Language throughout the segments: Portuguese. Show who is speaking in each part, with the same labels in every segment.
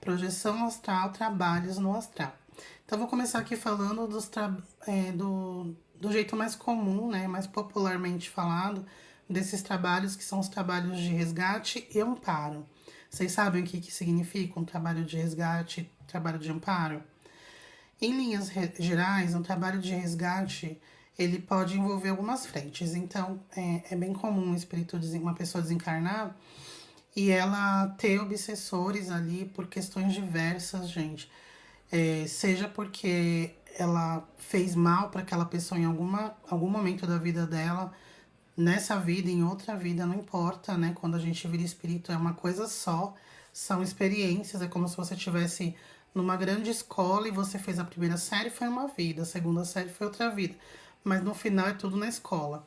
Speaker 1: Projeção astral, trabalhos no astral. Então, vou começar aqui falando do jeito mais comum, né, mais popularmente falado, desses trabalhos que são os trabalhos de resgate e amparo. Vocês sabem o que significa um trabalho de resgate e trabalho de amparo? Em linhas gerais, um trabalho de resgate, ele pode envolver algumas frentes. Então, é bem comum um espírito, uma pessoa desencarnar e ela ter obsessores ali por questões diversas, gente. Seja porque ela fez mal para aquela pessoa em algum momento da vida dela, nessa vida, em outra vida, não importa, né? Quando a gente vira espírito é uma coisa só, são experiências, é como se você tivesse numa grande escola e você fez a primeira série, foi uma vida, a segunda série foi outra vida, mas no final é tudo na escola.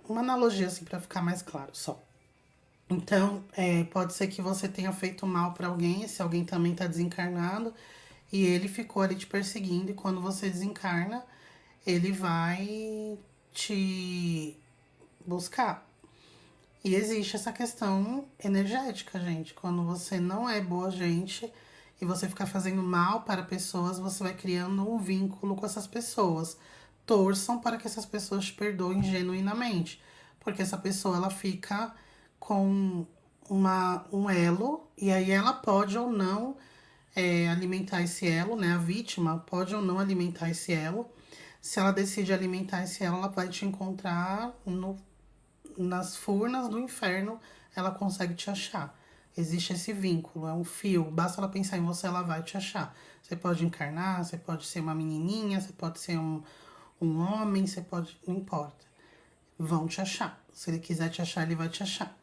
Speaker 1: Uma analogia assim para ficar mais claro só. Então, pode ser que você tenha feito mal para alguém, se alguém também está desencarnado, e ele ficou ali te perseguindo, e quando você desencarna, ele vai te buscar. E existe essa questão energética, gente. Quando você não é boa gente e você ficar fazendo mal para pessoas, você vai criando um vínculo com essas pessoas. Torçam para que essas pessoas te perdoem genuinamente, porque essa pessoa ela fica com um elo e aí ela pode ou não alimentar esse elo, né? A vítima pode ou não alimentar esse elo. Se ela decide alimentar esse elo, ela vai te encontrar nas furnas do inferno, ela consegue te achar. Existe esse vínculo, é um fio. Basta ela pensar em você, ela vai te achar. Você pode encarnar, você pode ser uma menininha, você pode ser um homem, você pode. Não importa. Vão te achar. Se ele quiser te achar, ele vai te achar.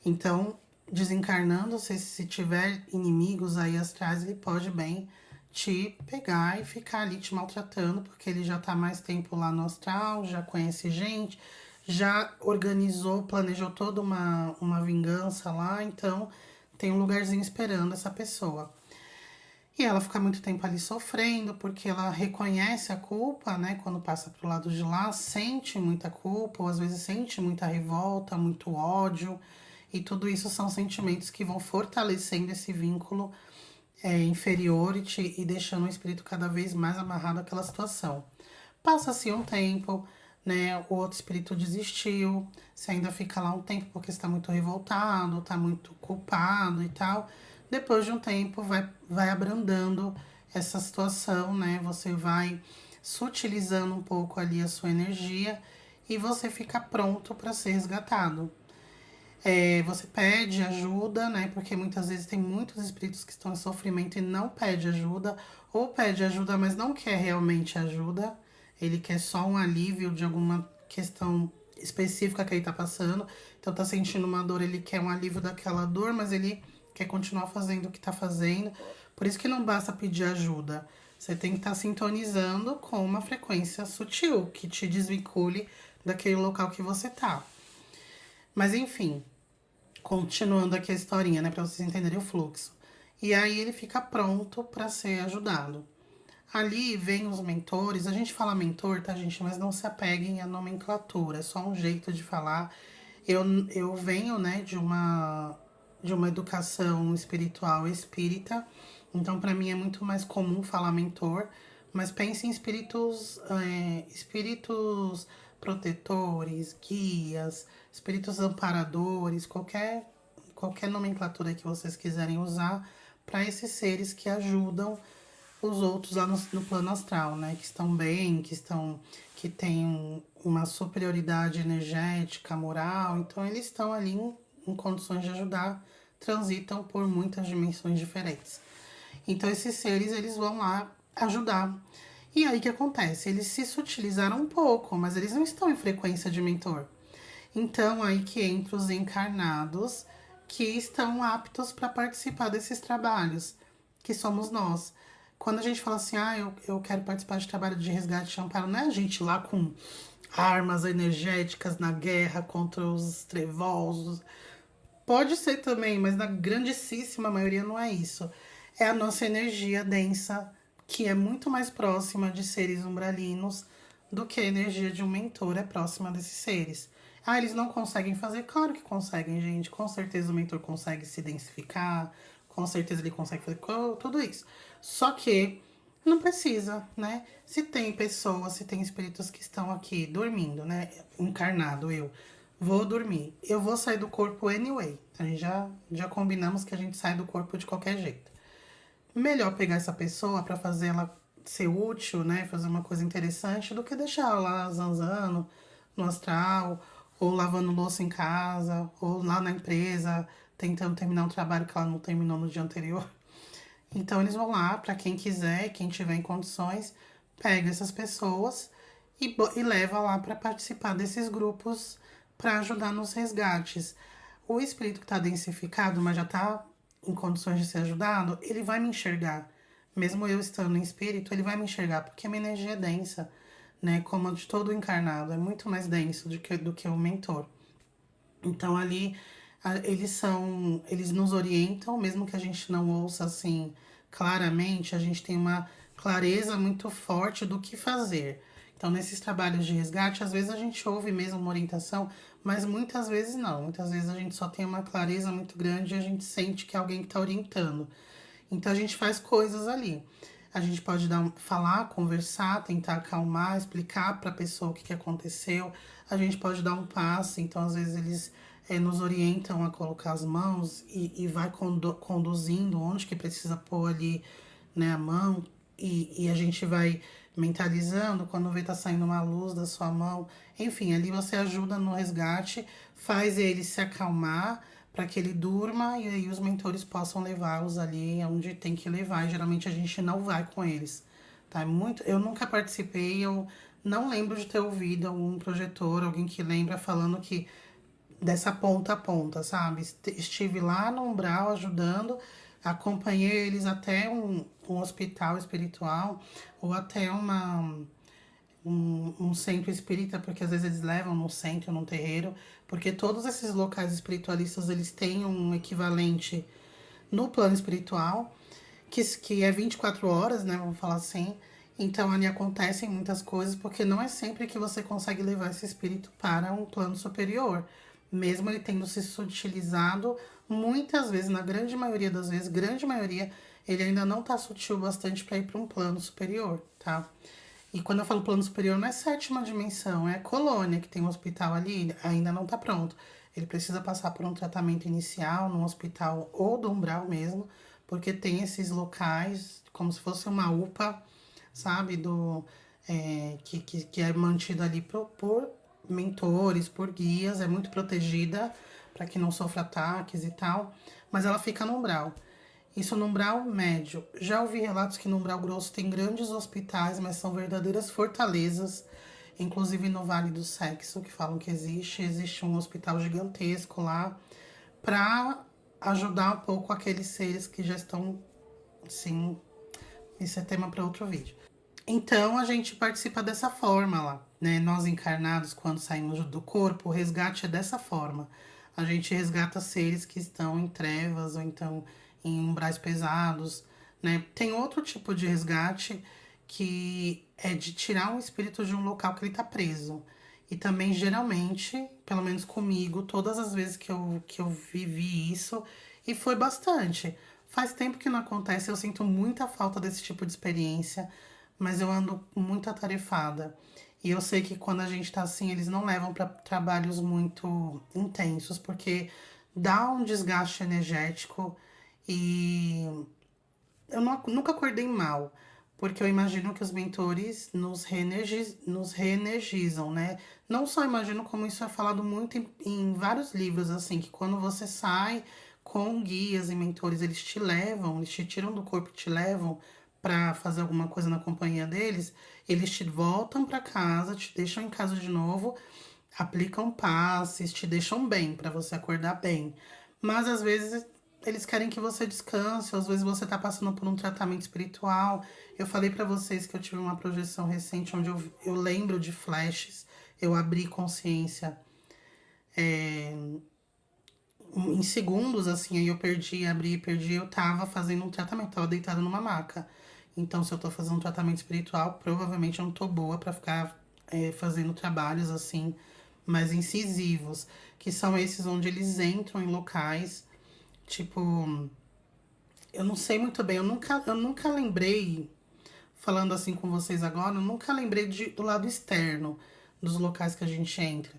Speaker 1: Então, desencarnando, se tiver inimigos aí astrais, ele pode bem te pegar e ficar ali te maltratando, porque ele já tá mais tempo lá no astral, já conhece gente, já organizou, planejou toda uma vingança lá, então tem um lugarzinho esperando essa pessoa. E ela fica muito tempo ali sofrendo, porque ela reconhece a culpa, né? Quando passa pro lado de lá, sente muita culpa, ou às vezes sente muita revolta, muito ódio. E tudo isso são sentimentos que vão fortalecendo esse vínculo inferior e deixando o espírito cada vez mais amarrado àquela situação. Passa-se um tempo, né? O outro espírito desistiu. Você ainda fica lá um tempo porque está muito revoltado, está muito culpado e tal. Depois de um tempo, vai abrandando essa situação, né? Você vai sutilizando um pouco ali a sua energia e você fica pronto para ser resgatado. Você pede ajuda, né? Porque muitas vezes tem muitos espíritos que estão em sofrimento e não pede ajuda, ou pede ajuda, mas não quer realmente ajuda. Ele quer só um alívio de alguma questão específica que ele tá passando. Então tá sentindo uma dor, ele quer um alívio daquela dor, mas ele quer continuar fazendo o que tá fazendo. Por isso que não basta pedir ajuda. Você tem que estar sintonizando com uma frequência sutil que te desvincule daquele local que você tá. Mas enfim, continuando aqui a historinha, né, para vocês entenderem o fluxo. E aí ele fica pronto para ser ajudado. Ali vem os mentores, a gente fala mentor, tá, gente? Mas não se apeguem à nomenclatura, é só um jeito de falar. Eu venho, né, de uma educação espiritual espírita, então para mim é muito mais comum falar mentor, mas pense em espíritos protetores, guias, espíritos amparadores, qualquer nomenclatura que vocês quiserem usar para esses seres que ajudam os outros lá no plano astral, né? Que estão bem, que têm uma superioridade energética, moral. Então eles estão ali em condições de ajudar, transitam por muitas dimensões diferentes. Então esses seres eles vão lá ajudar. E aí o que acontece? Eles se sutilizaram um pouco, mas eles não estão em frequência de mentor. Então aí que entra os encarnados que estão aptos para participar desses trabalhos, que somos nós. Quando a gente fala assim, eu quero participar de trabalho de resgate de amparo, não é a gente lá com armas energéticas na guerra contra os trevosos. Pode ser também, mas na grandíssima maioria não é isso. É a nossa energia densa, que é muito mais próxima de seres umbralinos do que a energia de um mentor é próxima desses seres. Eles não conseguem fazer? Claro que conseguem, gente. Com certeza o mentor consegue se densificar, com certeza ele consegue fazer tudo isso. Só que não precisa, né? Se tem pessoas, se tem espíritos que estão aqui dormindo, né? Encarnado, eu vou dormir. Eu vou sair do corpo anyway. A gente já combinamos que a gente sai do corpo de qualquer jeito. Melhor pegar essa pessoa para fazer ela ser útil, né? Fazer uma coisa interessante do que deixar ela lá zanzando no astral, ou lavando louça em casa, ou lá na empresa, tentando terminar um trabalho que ela não terminou no dia anterior. Então eles vão lá, para quem quiser, quem tiver em condições, pega essas pessoas e leva lá para participar desses grupos para ajudar nos resgates. O espírito que está densificado, mas já está em condições de ser ajudado, ele vai me enxergar. Mesmo eu estando em espírito, ele vai me enxergar, porque a minha energia é densa, né? Como a de todo encarnado, é muito mais denso do que o mentor. Então ali eles nos orientam, mesmo que a gente não ouça assim claramente, a gente tem uma clareza muito forte do que fazer. Então, nesses trabalhos de resgate, às vezes a gente ouve mesmo uma orientação, mas muitas vezes não. Muitas vezes a gente só tem uma clareza muito grande e a gente sente que é alguém que está orientando. Então, a gente faz coisas ali. A gente pode falar, conversar, tentar acalmar, explicar para a pessoa o que aconteceu. A gente pode dar um passe, então às vezes eles nos orientam a colocar as mãos e vai conduzindo onde que precisa pôr ali, né, a mão. E a gente vai mentalizando, quando vê tá saindo uma luz da sua mão. Enfim, ali você ajuda no resgate, faz ele se acalmar para que ele durma e aí os mentores possam levá-los ali onde tem que levar. E geralmente a gente não vai com eles, tá? Eu nunca participei, eu não lembro de ter ouvido algum projetor, alguém que lembra falando que dessa ponta a ponta, sabe? Estive lá no umbral ajudando, acompanhei eles até um hospital espiritual ou até um centro espírita, porque às vezes eles levam num centro, num terreiro, porque todos esses locais espiritualistas, eles têm um equivalente no plano espiritual, que é 24 horas, né, vamos falar assim. Então, ali acontecem muitas coisas, porque não é sempre que você consegue levar esse espírito para um plano superior. Mesmo ele tendo se sutilizado, muitas vezes, na grande maioria das vezes, grande maioria, ele ainda não tá sutil bastante para ir para um plano superior, tá? E quando eu falo plano superior, não é sétima dimensão, é colônia, que tem um hospital ali, ainda não tá pronto. Ele precisa passar por um tratamento inicial num hospital ou do umbral mesmo, porque tem esses locais, como se fosse uma UPA, sabe? Que é mantido ali por mentores, por guias, é muito protegida para que não sofra ataques e tal, mas ela fica no umbral. Isso no umbral médio. Já ouvi relatos que no umbral grosso tem grandes hospitais, mas são verdadeiras fortalezas, inclusive no Vale do Sexo, que falam que existe um hospital gigantesco lá, para ajudar um pouco aqueles seres que já estão, sim, isso é tema para outro vídeo. Então a gente participa dessa forma lá, né? Nós encarnados, quando saímos do corpo, o resgate é dessa forma. A gente resgata seres que estão em trevas ou então em umbrais pesados, né? Tem outro tipo de resgate que é de tirar um espírito de um local que ele tá preso. E também, geralmente, pelo menos comigo, todas as vezes que eu vivi isso, e foi bastante. Faz tempo que não acontece, eu sinto muita falta desse tipo de experiência, mas eu ando muito atarefada. E eu sei que quando a gente tá assim, eles não levam para trabalhos muito intensos, porque dá um desgaste energético e eu nunca acordei mal, porque eu imagino que os mentores nos reenergizam, né? Não só imagino, como isso é falado muito em vários livros, assim, que quando você sai com guias e mentores, eles te levam, eles te tiram do corpo e te levam para fazer alguma coisa na companhia deles, eles te voltam para casa, te deixam em casa de novo, aplicam passes, te deixam bem, para você acordar bem. Mas às vezes eles querem que você descanse, às vezes você tá passando por um tratamento espiritual. Eu falei pra vocês que eu tive uma projeção recente onde eu lembro de flashes, eu abri consciência em segundos, assim, aí eu perdi, abri, perdi, eu tava fazendo um tratamento, tava deitada numa maca. Então, se eu tô fazendo um tratamento espiritual, provavelmente eu não tô boa pra ficar fazendo trabalhos, assim, mais incisivos, que são esses onde eles entram em locais, tipo eu não sei muito bem, eu nunca lembrei, falando assim com vocês agora, eu nunca lembrei do lado externo dos locais que a gente entra.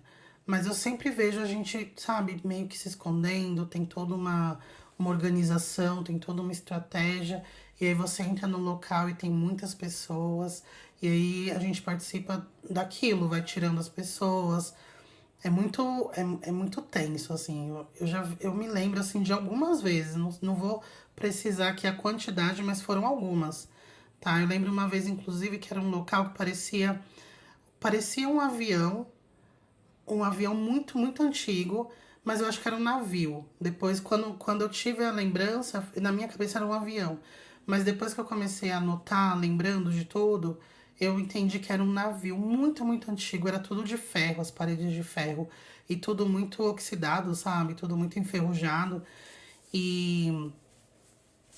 Speaker 1: Mas eu sempre vejo a gente, sabe, meio que se escondendo, tem toda uma organização, tem toda uma estratégia. E aí você entra no local e tem muitas pessoas. E aí a gente participa daquilo, vai tirando as pessoas. É muito tenso, assim. Eu me lembro, assim, de algumas vezes. Não vou precisar aqui a quantidade, mas foram algumas, tá? Eu lembro uma vez, inclusive, que era um local que parecia um avião muito, muito antigo, mas eu acho que era um navio. Depois, quando eu tive a lembrança, na minha cabeça era um avião. Mas depois que eu comecei a anotar, lembrando de tudo, eu entendi que era um navio muito, muito antigo. Era tudo de ferro, as paredes de ferro. E tudo muito oxidado, sabe? Tudo muito enferrujado. E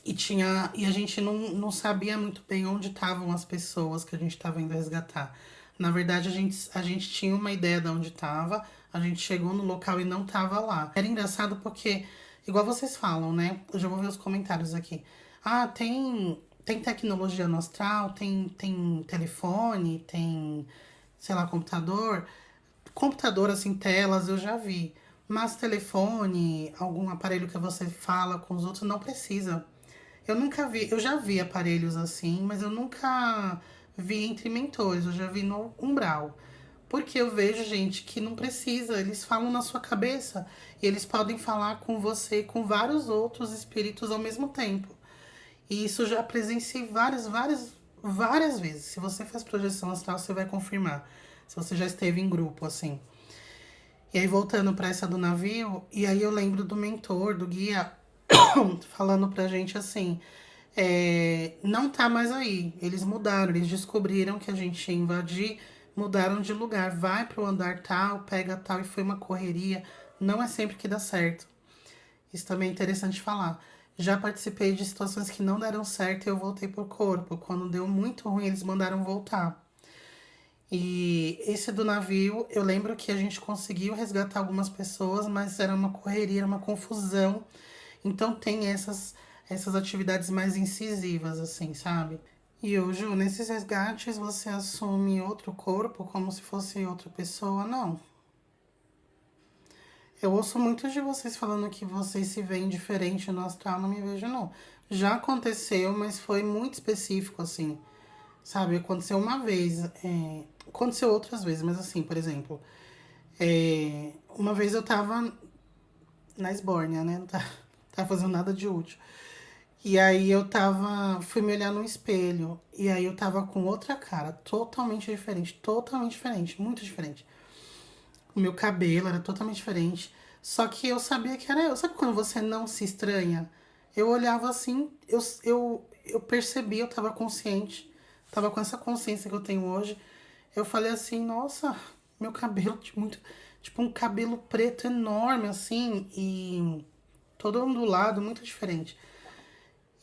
Speaker 1: e a gente não sabia muito bem onde estavam as pessoas que a gente estava indo resgatar. Na verdade, a gente tinha uma ideia de onde estava, a gente chegou no local e não estava lá. Era engraçado porque, igual vocês falam, né? Eu já vou ver os comentários aqui. Ah, tem tecnologia no astral, tem telefone, tem, sei lá, computador. Computador, assim, telas, eu já vi. Mas telefone, algum aparelho que você fala com os outros, não precisa. Eu nunca vi, eu já vi aparelhos assim, mas eu nunca vi entre mentores, eu já vi no umbral. Porque eu vejo gente que não precisa, eles falam na sua cabeça e eles podem falar com você, com vários outros espíritos ao mesmo tempo. E isso eu já presenciei várias vezes. Se você faz projeção astral, você vai confirmar. Se você já esteve em grupo, assim. E aí, voltando para essa do navio, e aí eu lembro do mentor, do guia, falando pra gente assim: não tá mais aí. Eles mudaram, eles descobriram que a gente ia invadir, mudaram de lugar. Vai pro andar tal, pega tal, e foi uma correria. Não é sempre que dá certo. Isso também é interessante falar. Já participei de situações que não deram certo e eu voltei pro corpo. Quando deu muito ruim, eles mandaram voltar. E esse do navio, eu lembro que a gente conseguiu resgatar algumas pessoas, mas era uma correria, era uma confusão. Então tem essas atividades mais incisivas, assim, sabe? E eu, Ju, nesses resgates você assume outro corpo como se fosse outra pessoa? Não. Eu ouço muitos de vocês falando que vocês se veem diferente no astral, não me vejo, não. Já aconteceu, mas foi muito específico, assim. Sabe, aconteceu uma vez, aconteceu outras vezes, mas assim, por exemplo, uma vez eu tava na esbórnia, né? Não tava fazendo nada de útil. E aí fui me olhar no espelho, e aí eu tava com outra cara, totalmente diferente, muito diferente. O meu cabelo era totalmente diferente, só que eu sabia que era eu. Sabe quando você não se estranha? Eu olhava assim, eu percebi, eu tava consciente, tava com essa consciência que eu tenho hoje. Eu falei assim, nossa, meu cabelo, tipo um cabelo preto enorme, assim, e todo ondulado, muito diferente.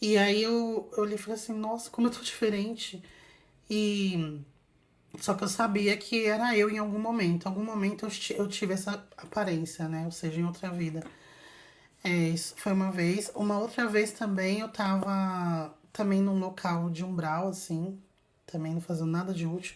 Speaker 1: E aí eu olhei e falei assim, nossa, como eu tô diferente. E só que eu sabia que era eu em algum momento. Em algum momento eu tive essa aparência, né? Ou seja, em outra vida. Isso foi uma vez. Uma outra vez também eu tava também num local de umbral, assim, também não fazendo nada de útil.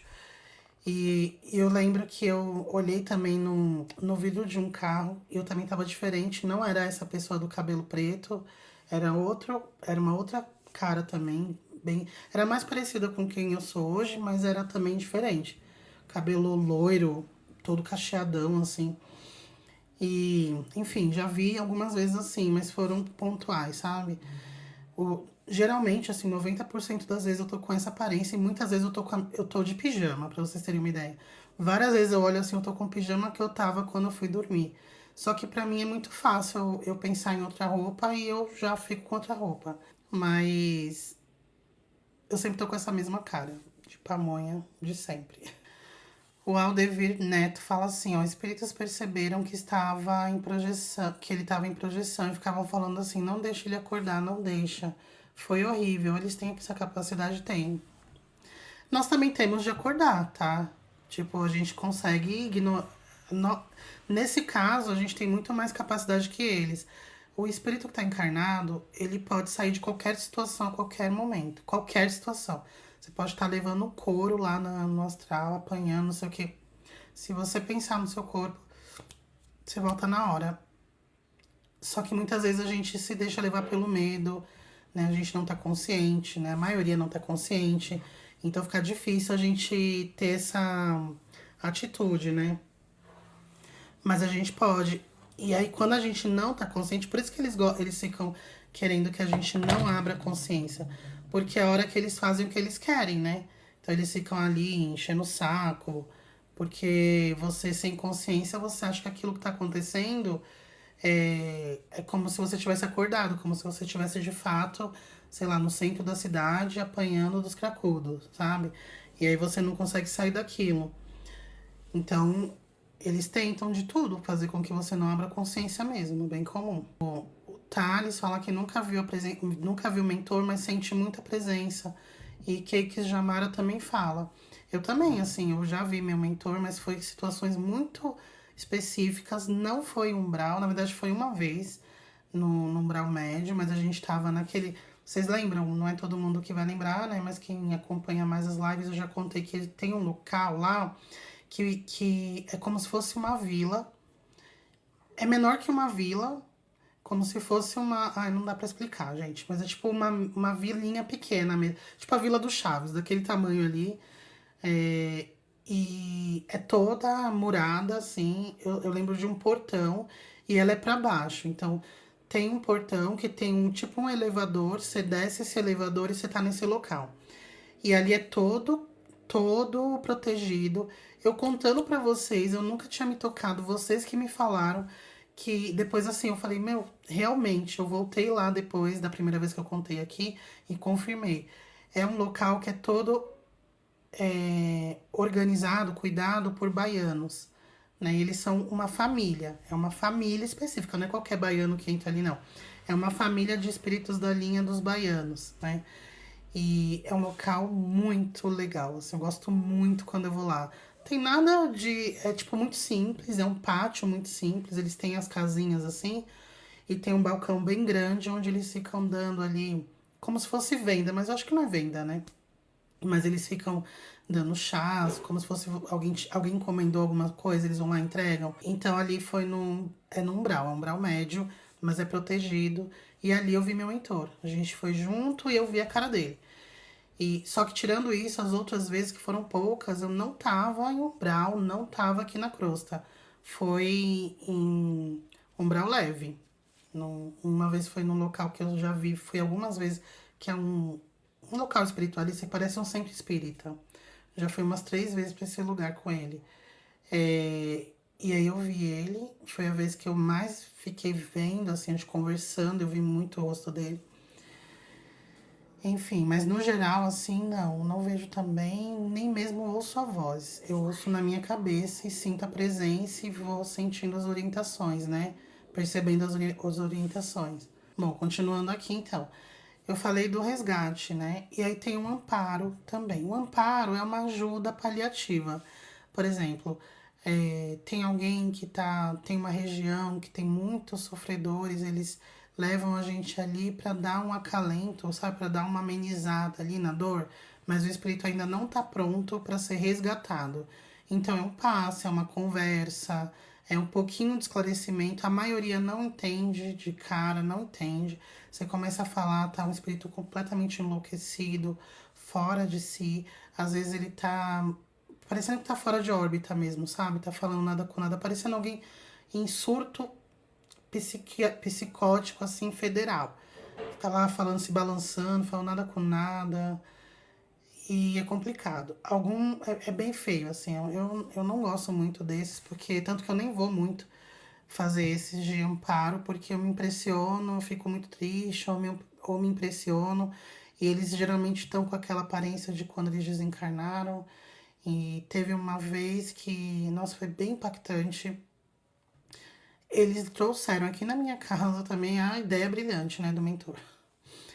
Speaker 1: E eu lembro que eu olhei também no vidro de um carro e eu também tava diferente. Não era essa pessoa do cabelo preto, era uma outra cara também, bem, era mais parecida com quem eu sou hoje, mas era também diferente. Cabelo loiro, todo cacheadão assim. E, enfim, já vi algumas vezes assim, mas foram pontuais, sabe? Geralmente, assim, 90% das vezes eu tô com essa aparência e muitas vezes eu tô de pijama, pra vocês terem uma ideia. Várias vezes eu olho assim, eu tô com o pijama que eu tava quando eu fui dormir. Só que pra mim é muito fácil eu pensar em outra roupa e eu já fico com outra roupa. Mas eu sempre tô com essa mesma cara, de pamonha de sempre. O Aldevir Neto fala assim, ó, espíritos perceberam que estava em projeção, que ele estava em projeção e ficavam falando assim, não deixa ele acordar, não deixa. Foi horrível, eles têm essa capacidade, tem. Nós também temos de acordar, tá? Tipo, a gente consegue ignorar. Nesse caso, a gente tem muito mais capacidade que eles. O espírito que tá encarnado, ele pode sair de qualquer situação a qualquer momento. Qualquer situação. Você pode estar levando um couro lá no astral, apanhando, não sei o quê. Se você pensar no seu corpo, você volta na hora. Só que muitas vezes a gente se deixa levar pelo medo, né? A gente não tá consciente, né? A maioria não tá consciente. Então fica difícil a gente ter essa atitude, né? Mas a gente pode. E aí, quando a gente não tá consciente, por isso que eles ficam querendo que a gente não abra a consciência. Porque é a hora que eles fazem o que eles querem, né? Então eles ficam ali enchendo o saco. Porque você, sem consciência, você acha que aquilo que tá acontecendo é como se você tivesse acordado, como se você tivesse de fato, sei lá, no centro da cidade apanhando dos cracudos, sabe? E aí você não consegue sair daquilo. Então, eles tentam de tudo fazer com que você não abra consciência mesmo, bem comum. O Thales fala que nunca viu o mentor, mas sente muita presença. E Cakes Jamara também fala. Eu também, assim, eu já vi meu mentor, mas foi em situações muito específicas. Não foi umbral, na verdade foi uma vez no umbral médio, mas a gente tava naquele. Vocês lembram? Não é todo mundo que vai lembrar, né? Mas quem acompanha mais as lives, eu já contei que ele tem um local lá que é como se fosse uma vila. É menor que uma vila, como se fosse uma. Ai, não dá pra explicar, gente. Mas é tipo uma vilinha pequena mesmo. Tipo a Vila do Chaves, daquele tamanho ali. É, e é toda murada, assim. Eu lembro de um portão e ela é pra baixo. Então tem um portão que tem um tipo um elevador. Você desce esse elevador e você tá nesse local. E ali é todo protegido. Eu contando pra vocês, eu nunca tinha me tocado, vocês que me falaram que depois assim eu falei, meu, realmente, eu voltei lá depois da primeira vez que eu contei aqui e confirmei. É um local que é todo organizado, cuidado por baianos. Né? E eles são uma família, é uma família específica, não é qualquer baiano que entra ali, não. É uma família de espíritos da linha dos baianos, né? E é um local muito legal, assim, eu gosto muito quando eu vou lá. Tem nada de. É tipo muito simples, é um pátio muito simples, eles têm as casinhas assim, e tem um balcão bem grande onde eles ficam dando ali, como se fosse venda, mas eu acho que não é venda, né? Mas eles ficam dando chás, como se fosse alguém encomendou alguma coisa, eles vão lá e entregam. Então ali foi no umbral, é um umbral médio, mas é protegido. E ali eu vi meu mentor. A gente foi junto e eu vi a cara dele. E só que tirando isso, as outras vezes que foram poucas, eu não tava em umbral, não tava aqui na crosta. Foi em umbral leve. Uma vez foi num local que eu já vi, fui algumas vezes, que é um local espiritualista que parece um centro espírita. Já fui umas 3 vezes para esse lugar com ele. E aí eu vi ele, foi a vez que eu mais fiquei vendo, assim, a gente conversando, eu vi muito o rosto dele. Enfim, mas no geral, assim, não vejo também, nem mesmo ouço a voz. Eu ouço na minha cabeça e sinto a presença e vou sentindo as orientações, né? Percebendo as orientações. Bom, continuando aqui então. Eu falei do resgate, né? E aí tem um amparo também. O amparo é uma ajuda paliativa. Por exemplo, tem alguém tem uma região que tem muitos sofredores, eles levam a gente ali para dar um acalento, sabe, para dar uma amenizada ali na dor, mas o espírito ainda não está pronto para ser resgatado. Então é um passe, é uma conversa, é um pouquinho de esclarecimento. A maioria não entende de cara, não entende. Você começa a falar, tá um espírito completamente enlouquecido, fora de si. Às vezes ele tá parecendo que tá fora de órbita mesmo, sabe? Tá falando nada com nada, parecendo alguém em surto psicótico, assim, federal. Fica lá falando, se balançando, falando nada com nada. E é complicado. É bem feio, assim. Eu não gosto muito desses, porque tanto que eu nem vou muito fazer esses de amparo, porque eu me impressiono, eu fico muito triste, ou me impressiono. E eles geralmente estão com aquela aparência de quando eles desencarnaram. E teve uma vez que, nossa, foi bem impactante. Eles trouxeram aqui na minha casa também a ideia brilhante, né, do mentor.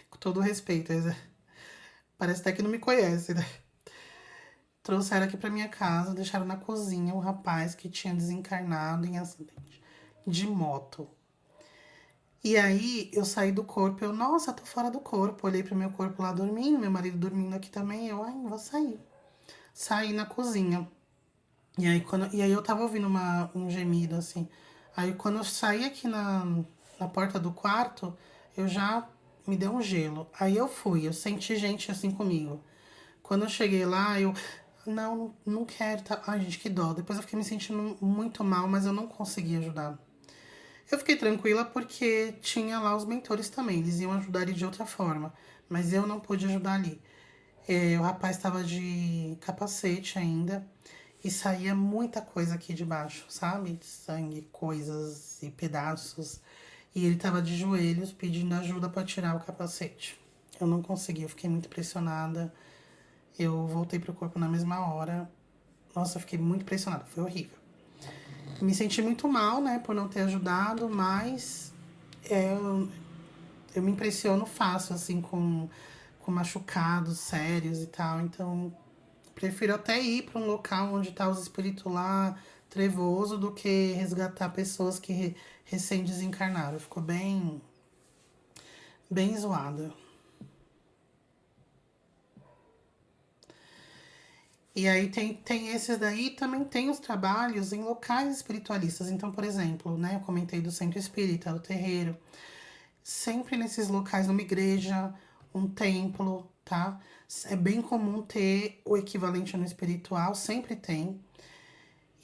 Speaker 1: Com todo o respeito, parece até que não me conhece, né? Trouxeram aqui pra minha casa, deixaram na cozinha um rapaz que tinha desencarnado em acidente de moto. E aí eu saí do corpo, eu, nossa, tô fora do corpo. Olhei pro meu corpo lá dormindo, meu marido dormindo aqui também, eu, ai, vou sair. Saí na cozinha. E aí eu tava ouvindo um gemido, assim. Aí quando eu saí aqui na porta do quarto, eu já me deu um gelo. Aí eu fui, eu senti gente assim comigo. Quando eu cheguei lá, eu. Não, não quero, tá? Ai, gente, que dó. Depois eu fiquei me sentindo muito mal, mas eu não consegui ajudar. Eu fiquei tranquila porque tinha lá os mentores também, eles iam ajudar ele de outra forma, mas eu não pude ajudar ali. O rapaz estava de capacete ainda e saía muita coisa aqui de baixo, sabe? Sangue, coisas e pedaços. E ele estava de joelhos pedindo ajuda para tirar o capacete. Eu não consegui, eu fiquei muito pressionada. Eu voltei pro corpo na mesma hora. Nossa, eu fiquei muito pressionada, foi horrível. Me senti muito mal, né, por não ter ajudado, mas eu me impressiono fácil, assim, com machucados sérios e tal. Então, prefiro até ir para um local onde tá os espíritos lá, trevoso, do que resgatar pessoas que recém desencarnaram. Ficou bem zoada. E aí tem esses daí, também tem os trabalhos em locais espiritualistas. Então, por exemplo, né, eu comentei do centro espírita, do terreiro. Sempre nesses locais, numa igreja, um templo, tá? É bem comum ter o equivalente no espiritual, sempre tem.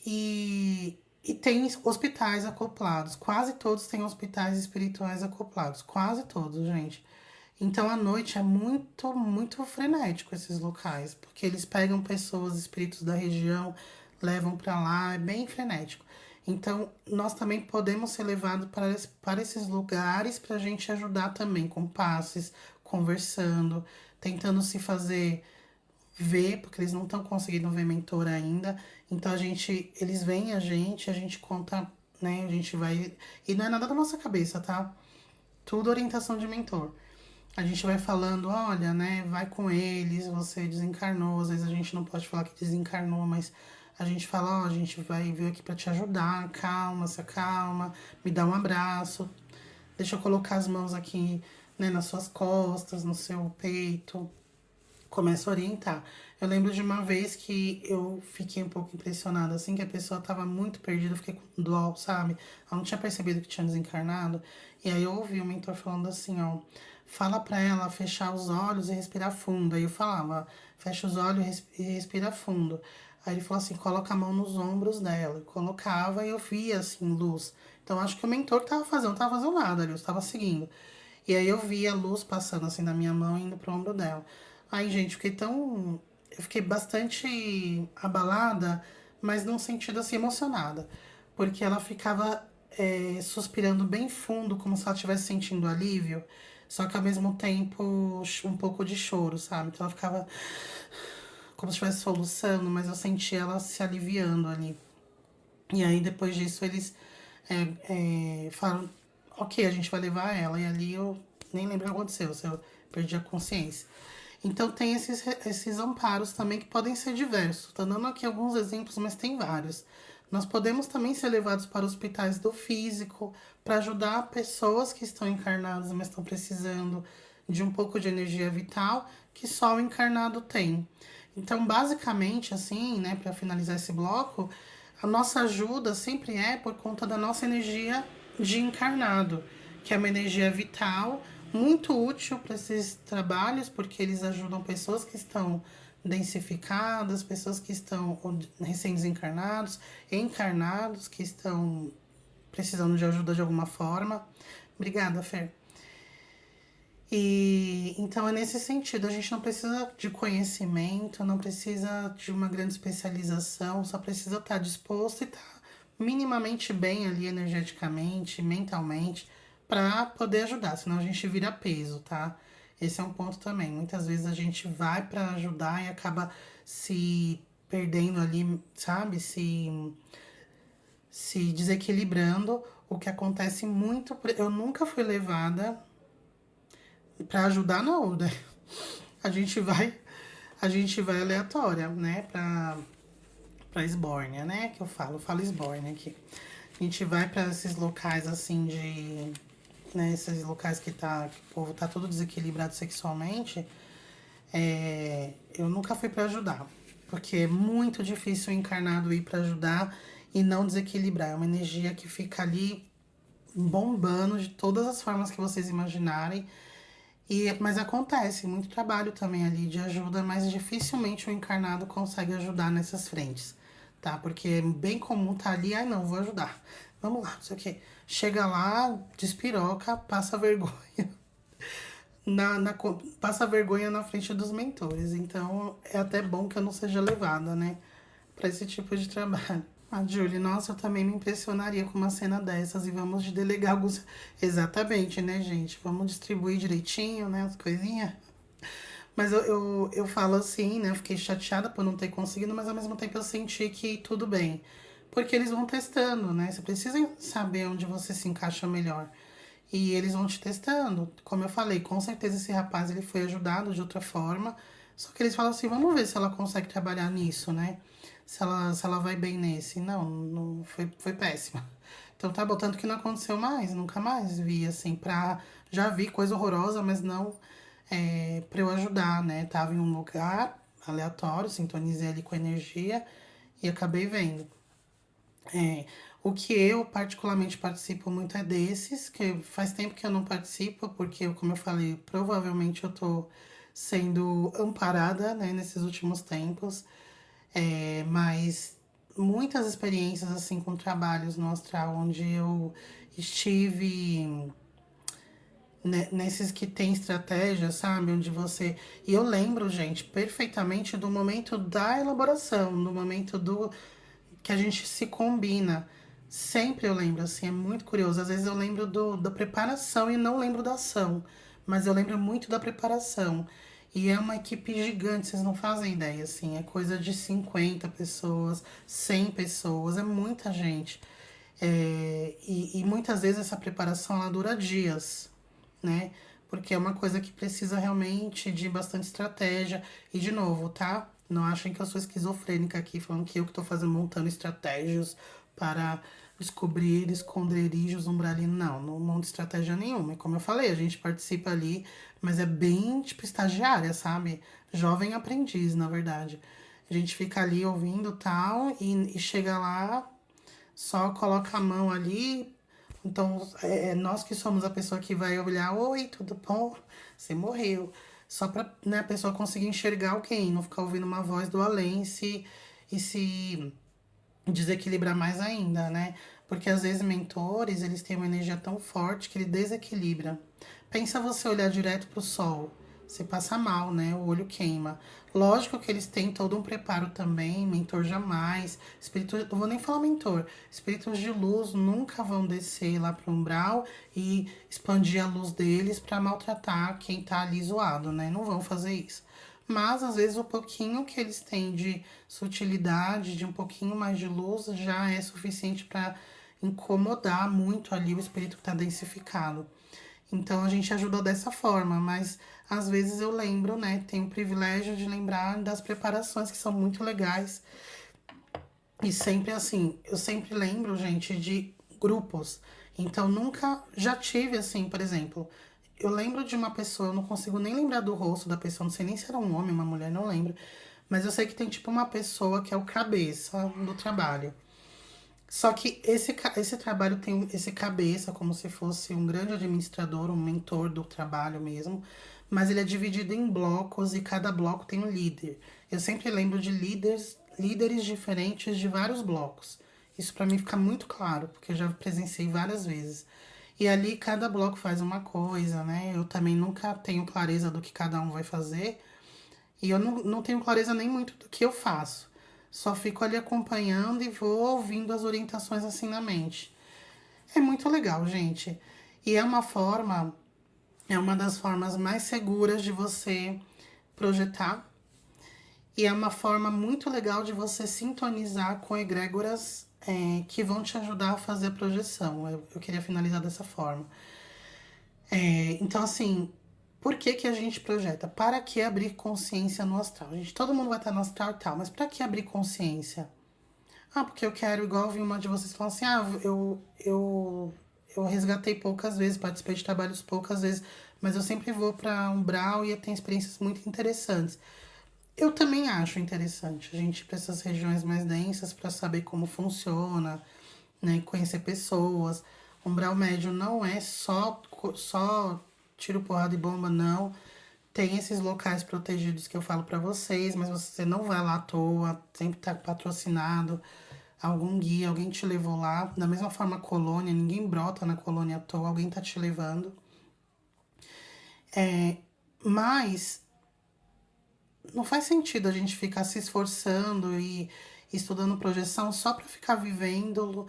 Speaker 1: E tem hospitais acoplados. Quase todos têm hospitais espirituais acoplados. Quase todos, gente. Então, à noite é muito frenético esses locais, porque eles pegam pessoas, espíritos da região, levam para lá, é bem frenético. Então, nós também podemos ser levados para esses lugares para a gente ajudar também com passes, conversando, tentando se fazer ver, porque eles não estão conseguindo ver mentor ainda. Então eles veem a gente conta, né? A gente vai. E não é nada da nossa cabeça, tá? Tudo orientação de mentor. A gente vai falando, olha, né, vai com eles, você desencarnou, às vezes a gente não pode falar que desencarnou, mas a gente fala, ó, a gente vai vir aqui para te ajudar, calma, se acalma, me dá um abraço, deixa eu colocar as mãos aqui, né, nas suas costas, no seu peito, começa a orientar. Eu lembro de uma vez que eu fiquei um pouco impressionada, assim, que a pessoa tava muito perdida, eu fiquei com dó, sabe? Ela não tinha percebido que tinha desencarnado. E aí eu ouvi o mentor falando assim, ó, fala pra ela fechar os olhos e respirar fundo. Aí eu falava, fecha os olhos e respira fundo. Aí ele falou assim, coloca a mão nos ombros dela. Eu colocava e eu via, assim, luz. Então acho que o mentor tava fazendo, não tava fazendo nada ali, eu estava seguindo. E aí eu via a luz passando assim na minha mão, indo pro ombro dela. Ai, gente, fiquei tão. Eu fiquei bastante abalada, mas num sentido assim, emocionada. Porque ela ficava suspirando bem fundo, como se ela estivesse sentindo alívio, só que ao mesmo tempo um pouco de choro, sabe? Então ela ficava como se estivesse soluçando, mas eu senti ela se aliviando ali. E aí depois disso eles falaram, ok, a gente vai levar ela. E ali eu nem lembro o que aconteceu, se eu perdi a consciência. Então tem esses amparos também que podem ser diversos. Estou dando aqui alguns exemplos, mas tem vários. Nós podemos também ser levados para hospitais do físico para ajudar pessoas que estão encarnadas, mas estão precisando de um pouco de energia vital que só o encarnado tem. Então, basicamente, assim, né, para finalizar esse bloco, a nossa ajuda sempre é por conta da nossa energia de encarnado, que é uma energia vital, muito útil para esses trabalhos, porque eles ajudam pessoas que estão densificadas, pessoas que estão recém-desencarnados, encarnados, que estão precisando de ajuda de alguma forma. Obrigada, Fer. E então é nesse sentido, a gente não precisa de conhecimento, não precisa de uma grande especialização, só precisa estar disposto e estar minimamente bem ali energeticamente, mentalmente, para poder ajudar, senão a gente vira peso, tá? Esse é um ponto também. Muitas vezes a gente vai para ajudar e acaba se perdendo ali, sabe? Se desequilibrando, o que acontece muito. Eu nunca fui levada para ajudar, não, né? A gente vai, a gente vai aleatória, né? Pra esbórnia, né? Que eu falo esbórnia aqui. A gente vai para esses locais assim de né, esses locais que o povo tá todo desequilibrado sexualmente, eu nunca fui pra ajudar. Porque é muito difícil o encarnado ir pra ajudar e não desequilibrar. É uma energia que fica ali bombando de todas as formas que vocês imaginarem. Mas acontece muito trabalho também ali de ajuda, mas dificilmente o encarnado consegue ajudar nessas frentes, tá? Porque é bem comum tá ali, ai não, vou ajudar. Vamos lá, não sei o quê. Chega lá, despiroca, passa vergonha. Passa vergonha na frente dos mentores. Então é até bom que eu não seja levada, né? Pra esse tipo de trabalho. A Julie, nossa, eu também me impressionaria com uma cena dessas e vamos de delegar alguns. Exatamente, né, gente? Vamos distribuir direitinho, né, as coisinhas. Mas eu falo assim, né? Eu fiquei chateada por não ter conseguido, mas ao mesmo tempo eu senti que tudo bem. Porque eles vão testando, né? Você precisa saber onde você se encaixa melhor. E eles vão te testando. Como eu falei, com certeza esse rapaz ele foi ajudado de outra forma. Só que eles falam assim, vamos ver se ela consegue trabalhar nisso, né? Se ela vai bem nesse. Não, não foi péssima. Então tá bom, tanto que não aconteceu mais, nunca mais vi, assim, já vi coisa horrorosa, mas não pra eu ajudar, né? Tava em um lugar aleatório, sintonizei ali com a energia e acabei vendo. É, o que eu particularmente participo muito é desses, que faz tempo que eu não participo, porque, como eu falei, provavelmente eu tô sendo amparada, né, nesses últimos tempos. Mas muitas experiências, assim, com trabalhos no astral, onde eu estive nesses que tem estratégia, sabe? Onde você. E eu lembro, gente, perfeitamente do momento da elaboração, do momento do que a gente se combina. Sempre eu lembro, assim, é muito curioso. Às vezes eu lembro da preparação e não lembro da ação, mas eu lembro muito da preparação. E é uma equipe gigante, vocês não fazem ideia, assim, é coisa de 50 pessoas, 100 pessoas, é muita gente. E muitas vezes essa preparação ela dura dias, né? Porque é uma coisa que precisa realmente de bastante estratégia. E de novo, tá? Não achem que eu sou esquizofrênica aqui, falando que eu que tô fazendo, montando estratégias para descobrir esconderijos umbralinos. Não, não monto estratégia nenhuma. E como eu falei, a gente participa ali, mas é bem tipo estagiária, sabe? Jovem aprendiz, na verdade. A gente fica ali ouvindo tal e chega lá, só coloca a mão ali. Então, nós que somos a pessoa que vai olhar, oi, tudo bom? Você morreu. Só pra, né, a pessoa conseguir enxergar alguém, não ficar ouvindo uma voz do além e se desequilibrar mais ainda, né? Porque às vezes mentores, eles têm uma energia tão forte que ele desequilibra. Pensa você olhar direto pro sol, você passa mal, né? O olho queima. Lógico que eles têm todo um preparo também, mentor jamais. Espírito, não vou nem falar mentor. Espíritos de luz nunca vão descer lá pro umbral e expandir a luz deles para maltratar quem tá ali zoado, né? Não vão fazer isso. Mas às vezes o pouquinho que eles têm de sutilidade, de um pouquinho mais de luz, já é suficiente para incomodar muito ali o espírito que está densificado. Então a gente ajuda dessa forma, mas às vezes eu lembro, né? Tenho o privilégio de lembrar das preparações que são muito legais. E sempre assim, eu sempre lembro, gente, de grupos. Então nunca já tive assim, por exemplo, eu lembro de uma pessoa, eu não consigo nem lembrar do rosto da pessoa, não sei nem se era um homem, uma mulher, não lembro. Mas eu sei que tem tipo uma pessoa que é o cabeça do trabalho. Só que esse trabalho tem esse cabeça, como se fosse um grande administrador, um mentor do trabalho mesmo, mas ele é dividido em blocos e cada bloco tem um líder. Eu sempre lembro de líderes diferentes de vários blocos. Isso para mim fica muito claro, porque eu já presenciei várias vezes. E ali cada bloco faz uma coisa, né? Eu também nunca tenho clareza do que cada um vai fazer, e eu não tenho clareza nem muito do que eu faço. Só fico ali acompanhando e vou ouvindo as orientações assim na mente. É muito legal, gente. E é uma das formas mais seguras de você projetar. E é uma forma muito legal de você sintonizar com egrégoras que vão te ajudar a fazer a projeção. Eu queria finalizar dessa forma. Então, assim, por que que a gente projeta? Para que abrir consciência no astral? Gente, todo mundo vai estar no astral e tal, mas para que abrir consciência? Ah, porque eu quero, igual eu vi uma de vocês falando assim, eu eu resgatei poucas vezes, participei de trabalhos poucas vezes, mas eu sempre vou para Umbral e tenho experiências muito interessantes. Eu também acho interessante a gente ir para essas regiões mais densas para saber como funciona, né? Conhecer pessoas. Umbral médio não é só tiro, porrada e bomba, não. Tem esses locais protegidos que eu falo para vocês, mas você não vai lá à toa, sempre tá patrocinado, algum guia, alguém te levou lá. Da mesma forma, colônia, ninguém brota na colônia à toa, alguém tá te levando. Mas não faz sentido a gente ficar se esforçando e estudando projeção só para ficar vivendo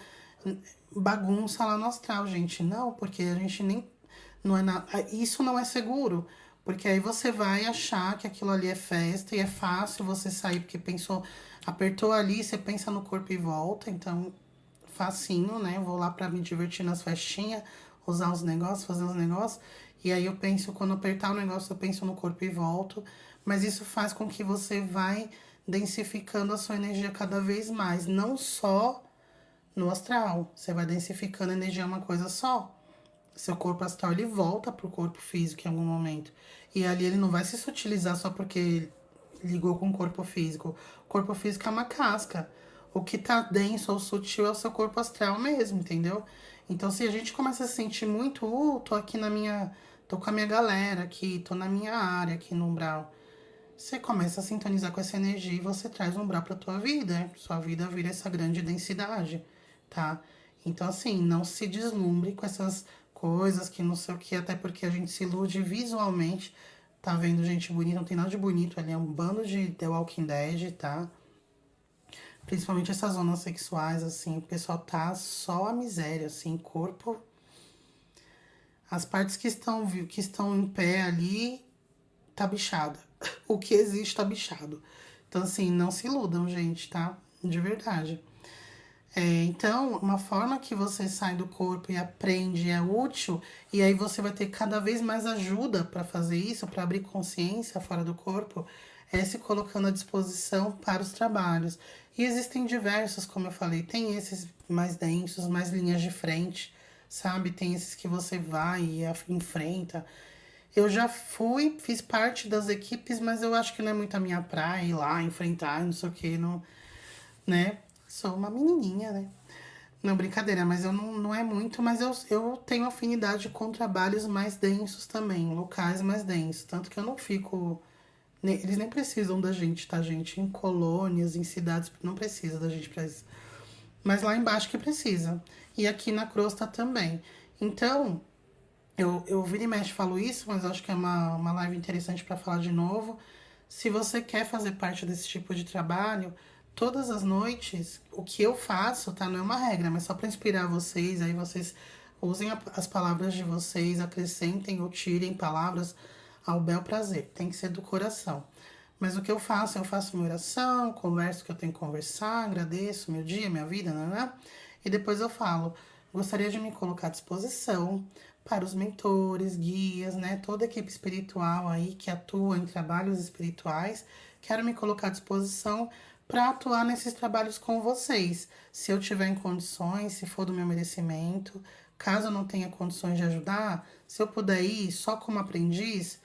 Speaker 1: bagunça lá no astral, gente. Não, porque a gente nem. Não é nada. Isso não é seguro. Porque aí você vai achar que aquilo ali é festa e é fácil você sair, porque pensou, apertou ali, você pensa no corpo e volta. Então, facinho, né? Vou lá pra me divertir nas festinhas, usar os negócios, fazer os negócios. E aí eu penso, quando apertar o negócio, eu penso no corpo e volto. Mas isso faz com que você vai densificando a sua energia cada vez mais. Não só no astral. Você vai densificando a energia é uma coisa só. Seu corpo astral, ele volta pro corpo físico em algum momento. E ali ele não vai se sutilizar só porque ligou com o corpo físico. O corpo físico é uma casca. O que tá denso ou sutil é o seu corpo astral mesmo, entendeu? Então, se a gente começa a se sentir muito, tô aqui na minha. Tô com a minha galera aqui, tô na minha área aqui no umbral. Você começa a sintonizar com essa energia e você traz um umbral pra tua vida. Sua vida vira essa grande densidade, tá? Então, assim, não se deslumbre com essas coisas que não sei o que, até porque a gente se ilude visualmente. Tá vendo gente bonita, não tem nada de bonito ali, é um bando de The Walking Dead, tá? Principalmente essas zonas sexuais, assim, o pessoal tá só a miséria, assim, corpo. As partes que estão em pé ali, tá bichada. O que existe tá bichado. Então, assim, não se iludam, gente, tá? De verdade. Então, uma forma que você sai do corpo e aprende é útil, e aí você vai ter cada vez mais ajuda para fazer isso, para abrir consciência fora do corpo, é se colocando à disposição para os trabalhos. E existem diversos, como eu falei, tem esses mais densos, mais linhas de frente, sabe? Tem esses que você vai e enfrenta. Eu já fui, fiz parte das equipes, mas eu acho que não é muito a minha praia ir lá, enfrentar, não sei o que, não, né? Sou uma menininha, né? Não, brincadeira, mas eu não é muito, mas eu tenho afinidade com trabalhos mais densos também, locais mais densos. Tanto que eu não fico. Eles nem precisam da gente, tá, gente? Em colônias, em cidades, não precisa da gente pra isso. Mas lá embaixo que precisa. E aqui na crosta também. Então, eu vira e mexe falo isso, mas acho que é uma live interessante para falar de novo. Se você quer fazer parte desse tipo de trabalho, todas as noites, o que eu faço, tá? Não é uma regra, mas só para inspirar vocês, aí vocês usem as palavras de vocês, acrescentem ou tirem palavras ao bel prazer. Tem que ser do coração. Mas o que eu faço minha oração, converso o que eu tenho que conversar, agradeço meu dia, minha vida, né? E depois eu falo, gostaria de me colocar à disposição para os mentores, guias, né? Toda a equipe espiritual aí que atua em trabalhos espirituais. Quero me colocar à disposição para atuar nesses trabalhos com vocês. Se eu tiver em condições, se for do meu merecimento, caso eu não tenha condições de ajudar, se eu puder ir só como aprendiz,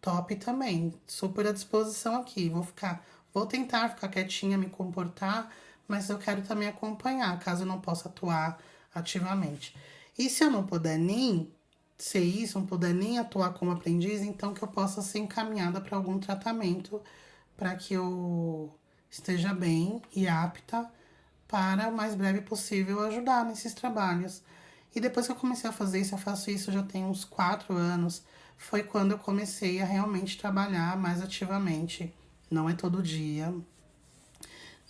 Speaker 1: top também. Super à disposição aqui. Vou tentar ficar quietinha, me comportar, mas eu quero também acompanhar, caso eu não possa atuar ativamente. E se eu não puder nem ser isso, não puder nem atuar como aprendiz, então que eu possa ser encaminhada para algum tratamento para que eu esteja bem e apta para o mais breve possível ajudar nesses trabalhos. E depois que eu comecei a fazer isso, eu faço isso já tem uns 4 anos, foi quando eu comecei a realmente trabalhar mais ativamente. Não é todo dia,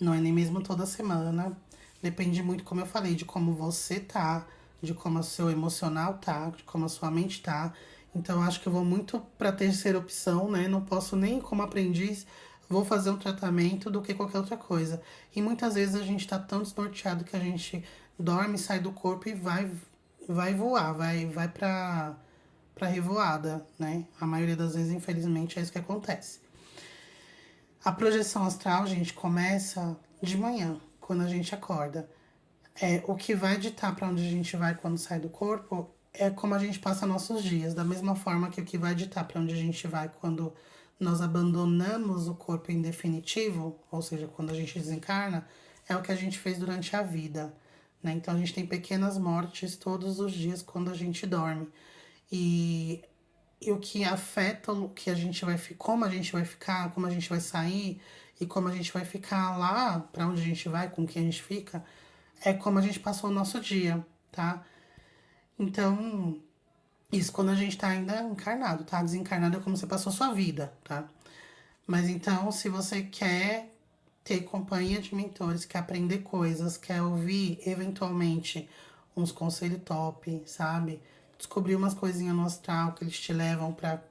Speaker 1: não é nem mesmo toda semana. Depende muito, como eu falei, de como você tá, de como o seu emocional tá, de como a sua mente tá. Então, eu acho que eu vou muito para a terceira opção, né? Não posso nem como aprendiz, vou fazer um tratamento do que qualquer outra coisa. E muitas vezes a gente tá tão desnorteado que a gente dorme, sai do corpo e vai voar, vai pra revoada, né? A maioria das vezes, infelizmente, é isso que acontece. A projeção astral, gente, começa de manhã, quando a gente acorda. O que vai ditar para onde a gente vai quando sai do corpo é como a gente passa nossos dias. Da mesma forma que o que vai ditar para onde a gente vai quando nós abandonamos o corpo em definitivo, ou seja, quando a gente desencarna, é o que a gente fez durante a vida, né? Então a gente tem pequenas mortes todos os dias quando a gente dorme. E, e o que afeta o que a gente vai ficar, como a gente vai ficar, como a gente vai sair e como a gente vai ficar lá, para onde a gente vai, com quem a gente fica, é como a gente passou o nosso dia, tá? Então, isso quando a gente tá ainda encarnado, tá? Desencarnado é como você passou sua vida, tá? Mas então, se você quer ter companhia de mentores, quer aprender coisas, quer ouvir eventualmente uns conselhos top, sabe? Descobrir umas coisinhas no astral que eles te levam pra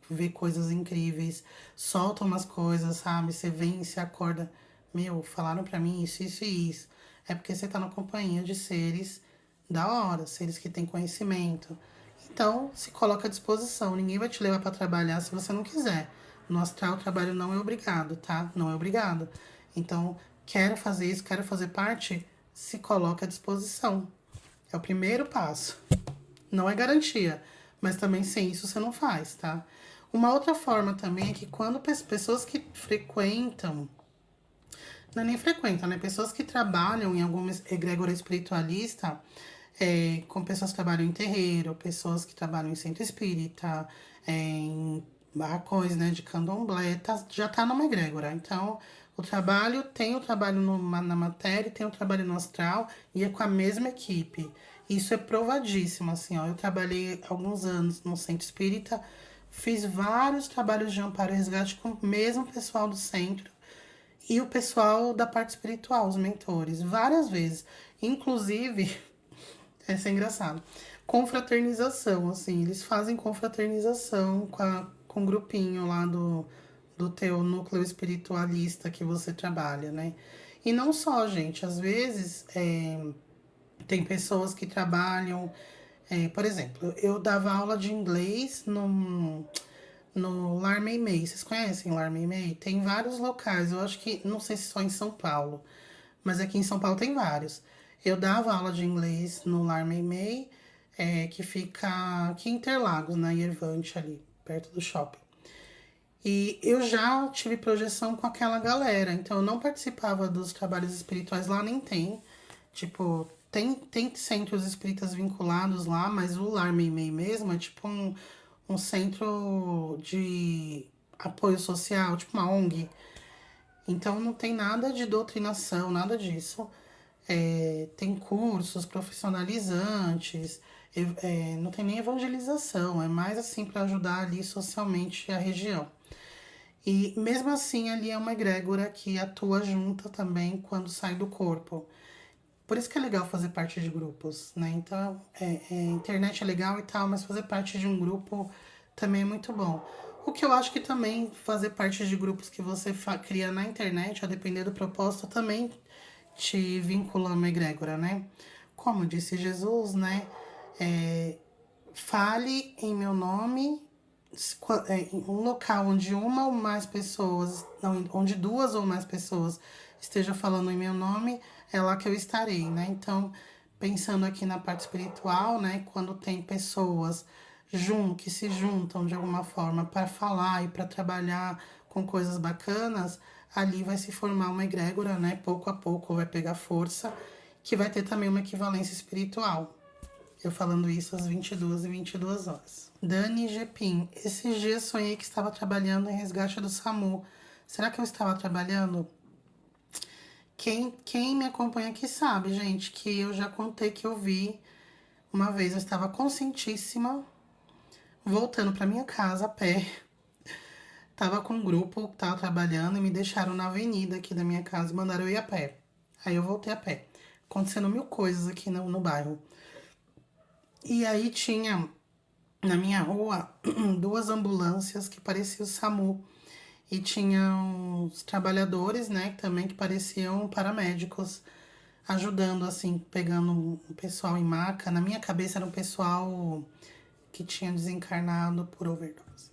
Speaker 1: ver coisas incríveis, soltam umas coisas, sabe? Você vem e se acorda, meu, falaram pra mim isso, isso e isso. É porque você tá na companhia de seres da hora, seres que têm conhecimento. Então, se coloca à disposição. Ninguém vai te levar para trabalhar se você não quiser. No astral, o trabalho não é obrigado, tá? Não é obrigado. Então, quero fazer isso, quero fazer parte, se coloca à disposição. É o primeiro passo. Não é garantia, mas também sem isso você não faz, tá? Uma outra forma também é que quando pessoas que frequentam, não é nem frequentam, né? Pessoas que trabalham em alguma egrégora espiritualista, com pessoas que trabalham em terreiro, pessoas que trabalham em centro espírita, em barracões, né, de candomblé, já tá numa egrégora. Então, o trabalho, tem o trabalho na matéria, tem o trabalho no astral, e é com a mesma equipe. Isso é provadíssimo, assim, ó. Eu trabalhei alguns anos no centro espírita, fiz vários trabalhos de amparo e resgate com o mesmo pessoal do centro, e o pessoal da parte espiritual, os mentores, várias vezes. Inclusive, essa é engraçado. Confraternização, assim, eles fazem confraternização com o grupinho lá do teu núcleo espiritualista que você trabalha, né? E não só, gente, às vezes tem pessoas que trabalham, por exemplo, eu dava aula de inglês no Lar Meimei. Vocês conhecem o Lar Meimei? Tem vários locais, eu acho que, não sei se só em São Paulo, mas aqui em São Paulo tem vários. Eu dava aula de inglês no Lar Meimei, que fica aqui em Interlagos, na Yervante, ali, perto do shopping. E eu já tive projeção com aquela galera, então eu não participava dos trabalhos espirituais lá, nem tem. Tipo, tem centros espíritas vinculados lá, mas o Lar Meimei mesmo é tipo um centro de apoio social, tipo uma ONG. Então não tem nada de doutrinação, nada disso. Tem cursos profissionalizantes, não tem nem evangelização, é mais assim para ajudar ali socialmente a região. E mesmo assim ali é uma egrégora que atua junta também quando sai do corpo. Por isso que é legal fazer parte de grupos, né? Então, internet é legal e tal, mas fazer parte de um grupo também é muito bom. O que eu acho que também fazer parte de grupos que você cria na internet, a depender do propósito, também te vincula a uma egrégora, né? Como disse Jesus, né? Fale em meu nome em um local onde uma ou mais pessoas, não, onde duas ou mais pessoas estejam falando em meu nome, é lá que eu estarei, né? Então, pensando aqui na parte espiritual, né? Quando tem pessoas que se juntam de alguma forma para falar e para trabalhar com coisas bacanas, ali vai se formar uma egrégora, né? Pouco a pouco vai pegar força, que vai ter também uma equivalência espiritual. Eu falando isso às 22h22. Dani Gepim, esses dias sonhei que estava trabalhando em resgate do SAMU. Será que eu estava trabalhando? Quem me acompanha aqui sabe, gente, que eu já contei que eu vi uma vez, eu estava conscientíssima, voltando para minha casa a pé. Tava com um grupo que tava trabalhando e me deixaram na avenida aqui da minha casa e mandaram eu ir a pé. Aí eu voltei a pé. Acontecendo mil coisas aqui no bairro. E aí tinha na minha rua duas ambulâncias que pareciam o SAMU. E tinha uns trabalhadores, né, também que pareciam paramédicos, ajudando, assim, pegando um pessoal em maca. Na minha cabeça era um pessoal que tinha desencarnado por overdose.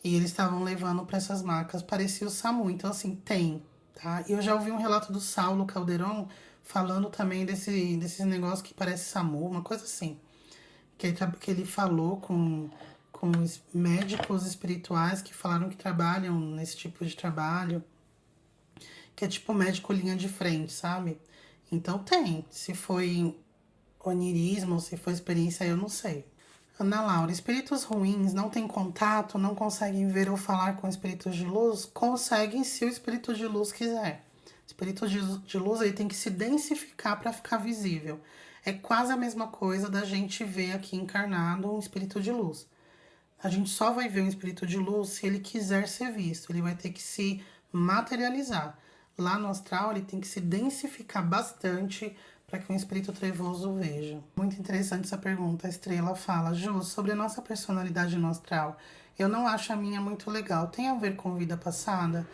Speaker 1: E eles estavam levando para essas macas, parecia o SAMU. Então, assim, tem, tá? E eu já ouvi um relato do Saulo Calderon falando também desses negócios que parece SAMU, uma coisa assim. Que ele falou com os médicos espirituais que falaram que trabalham nesse tipo de trabalho, que é tipo médico linha de frente, sabe? Então tem. Se foi onirismo, se foi experiência, eu não sei. Ana Laura, espíritos ruins não têm contato, não conseguem ver ou falar com espíritos de luz? Conseguem se o espírito de luz quiser. O espírito de luz ele tem que se densificar para ficar visível. É quase a mesma coisa da gente ver aqui encarnado um espírito de luz. A gente só vai ver um espírito de luz se ele quiser ser visto. Ele vai ter que se materializar. Lá no astral, ele tem que se densificar bastante para que um espírito trevoso veja. Muito interessante essa pergunta. A Estrela fala, Ju, sobre a nossa personalidade no astral. Eu não acho a minha muito legal. Tem a ver com vida passada?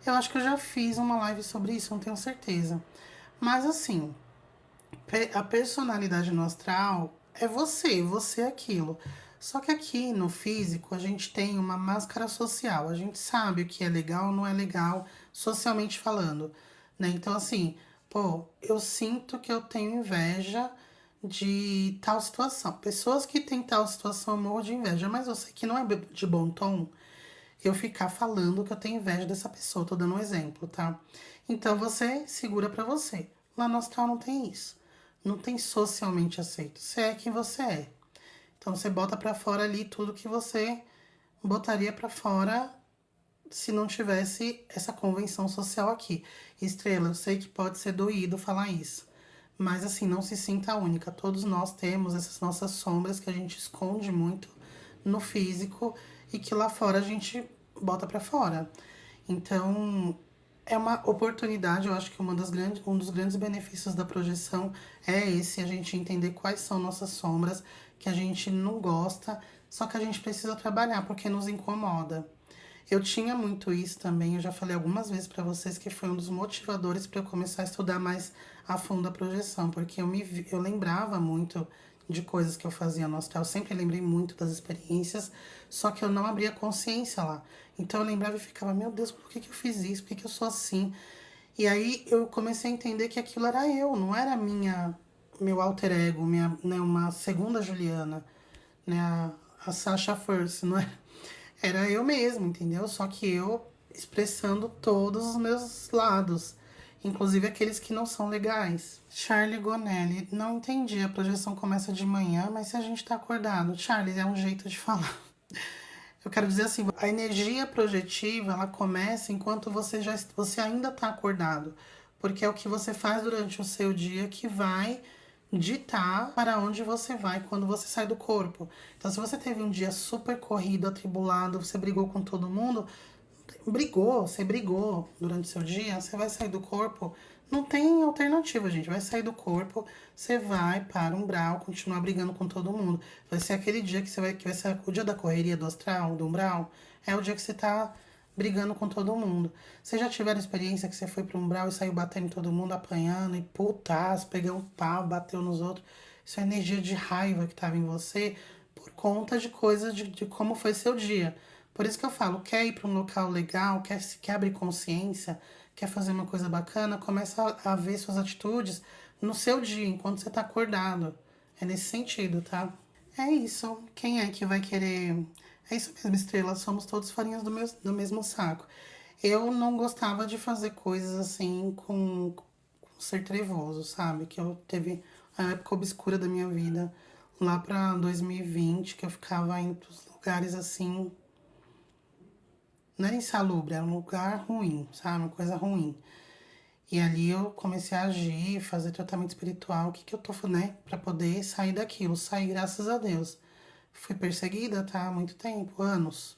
Speaker 1: Eu acho que eu já fiz uma live sobre isso, não tenho certeza. Mas assim, a personalidade no astral é você é aquilo. Só que aqui no físico a gente tem uma máscara social. A gente sabe o que é legal ou não é legal, socialmente falando, né? Então, assim, pô, eu sinto que eu tenho inveja de tal situação. Pessoas que têm tal situação eu morro de inveja, mas eu sei que não é de bom tom eu ficar falando que eu tenho inveja dessa pessoa. Tô dando um exemplo, tá? Então você segura pra você. Lá no astral não tem isso. Não tem socialmente aceito. Você é quem você é. Então você bota pra fora ali tudo que você botaria pra fora se não tivesse essa convenção social aqui. Estrela, eu sei que pode ser doído falar isso. Mas assim, não se sinta única. Todos nós temos essas nossas sombras que a gente esconde muito no físico e que lá fora a gente bota pra fora. Então, é uma oportunidade, eu acho que um dos grandes benefícios da projeção é esse, a gente entender quais são nossas sombras, que a gente não gosta, só que a gente precisa trabalhar porque nos incomoda. Eu tinha muito isso também, eu já falei algumas vezes pra vocês que foi um dos motivadores para eu começar a estudar mais a fundo a projeção, porque eu lembrava muito de coisas que eu fazia no astral, eu sempre lembrei muito das experiências, só que eu não abria consciência lá. Então eu lembrava e ficava, meu Deus, por que eu fiz isso? Por que eu sou assim? E aí eu comecei a entender que aquilo era eu, não era meu alter ego, né, uma segunda Juliana, né, a Sasha First, não é? Era eu mesmo, entendeu? Só que eu expressando todos os meus lados, inclusive aqueles que não são legais. Charlie Gonelli, não entendi, a projeção começa de manhã, mas se a gente tá acordado, Charlie, é um jeito de falar. Eu quero dizer assim, a energia projetiva, ela começa enquanto você ainda tá acordado, porque é o que você faz durante o seu dia que vai ditar para onde você vai quando você sai do corpo. Então, se você teve um dia super corrido, atribulado, você brigou com todo mundo, você brigou durante o seu dia, você vai sair do corpo, não tem alternativa, gente. Vai sair do corpo, você vai para o umbral, continuar brigando com todo mundo. Vai ser aquele dia que vai ser o dia da correria do astral, do umbral, é o dia que você tá brigando com todo mundo. Vocês já tiveram experiência que você foi pro umbral e saiu batendo em todo mundo, apanhando e putaço, pegou um pau, bateu nos outros? Isso é energia de raiva que tava em você por conta de coisas de como foi seu dia. Por isso que eu falo, quer ir para um local legal, quer abrir consciência, quer fazer uma coisa bacana, começa a ver suas atitudes no seu dia, enquanto você tá acordado. É nesse sentido, tá? É isso. Quem é que vai querer. É isso mesmo, estrela. Somos todos farinhas do mesmo saco. Eu não gostava de fazer coisas assim com ser trevoso, sabe? Que eu teve a época obscura da minha vida, lá pra 2020, que eu ficava indo pros lugares assim. Não era insalubre, era um lugar ruim, sabe? Uma coisa ruim. E ali eu comecei a agir, fazer tratamento espiritual, o que eu tô, né? Pra poder sair daquilo, sair, graças a Deus. Fui perseguida, tá? Há muito tempo, anos.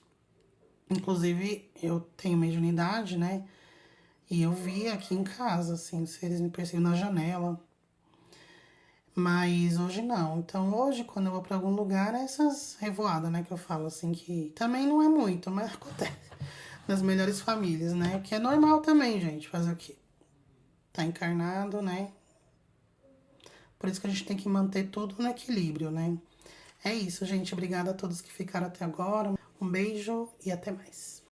Speaker 1: Inclusive, eu tenho mediunidade, né? E eu vi aqui em casa, assim, os seres me perseguindo na janela. Mas hoje não. Então, hoje, quando eu vou pra algum lugar, é essas revoadas, né? Que eu falo, assim, que também não é muito, mas acontece. Nas melhores famílias, né? O que é normal também, gente. Fazer o quê? Tá encarnado, né? Por isso que a gente tem que manter tudo no equilíbrio, né? É isso, gente. Obrigada a todos que ficaram até agora. Um beijo e até mais.